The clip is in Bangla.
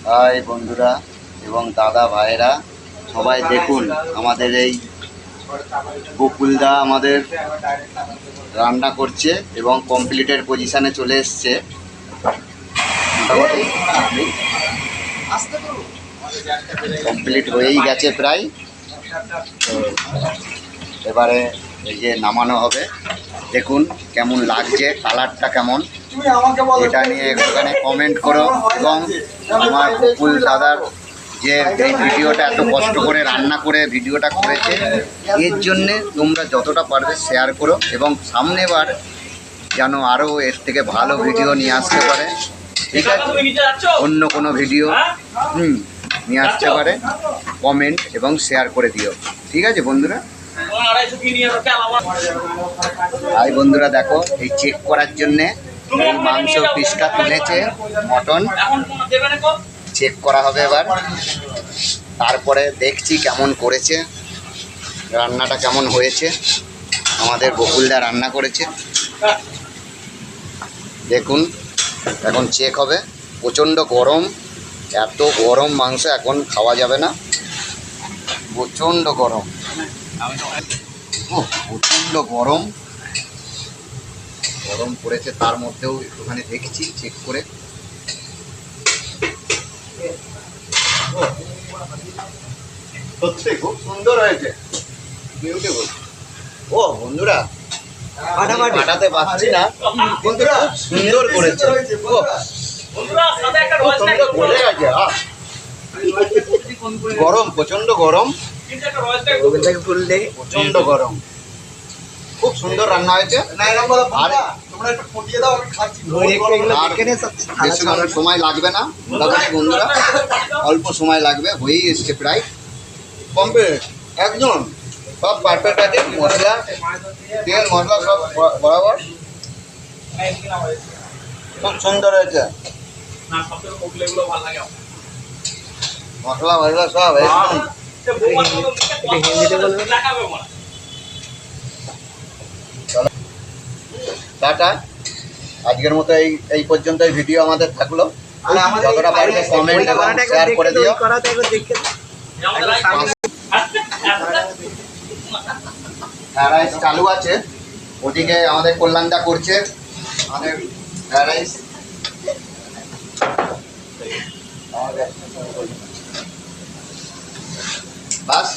হাই বন্ধুরা এবং দাদা ভাইরা সবাই দেখুন, আমাদের এই বকুলদা আমাদের রান্না করছে এবং কমপ্লিটের পজিশানে চলে এসছে। কমপ্লিট হয়েই গেছে প্রায়। এবারে এই যে নামানো হবে, দেখুন কেমন লাগছে, কালারটা কেমন, এটা নিয়ে একটুখানি কমেন্ট করো। এবং আমার বকুল দাদার যে এই ভিডিওটা এত কষ্ট করে রান্না করে ভিডিওটা করেছে, এর জন্যে তোমরা যতটা পারবে শেয়ার করো এবং সামনেবার যেন আরও এর থেকে ভালো ভিডিও নিয়ে আসতে পারে। ঠিক আছে, অন্য কোনো ভিডিও নিয়ে আসতে পারে, কমেন্ট এবং শেয়ার করে দিও। ঠিক আছে বন্ধুরা। হাই বন্ধুরা, দেখো এই চেক করার জন্যে এই মাংস পিসটা তুলেছে, মটন চেক করা হবে এবার। তারপরে দেখছি কেমন করেছে, রান্নাটা কেমন হয়েছে। আমাদের বকুলদা রান্না করেছে, দেখুন এখন চেক হবে। প্রচণ্ড গরম, এত গরম মাংস এখন খাওয়া যাবে না, প্রচণ্ড গরম, প্রচণ্ড গরম গরম পড়েছে। তার মধ্যেও একটুখানি দেখছি চেক করে। সত্যি খুব সুন্দর হয়েছে, বিউটিফুল। ও বন্ধুরা, কাটাতে পারছি না, বন্ধুরা সুন্দর করেছে, গরম প্রচন্ড গরম, প্রচন্ড গরম, খুব সুন্দর রান্না হয়েছে। বেশি সময় লাগবে না বন্ধুরা, অল্প সময় লাগবে, হয়েই এসছে প্রায় কমপ্লিট একদম। সব পারফেক্ট আছে, মশলা তেল মশলা সব বরাবর, খুব সুন্দর হয়েছে। মশলা মশলা সব একদম। টাটা, আজকের মতো এই পর্যন্তই ভিডিও আমাদের থাকলো। যতটা পারবে কমেন্ট এবং শেয়ার করে দিও। ফ্রাইড রাইস চালু আছে, ওদিকে আমাদের কল্যাণদা করছে আমাদের ফ্রাইড রাইস। বাস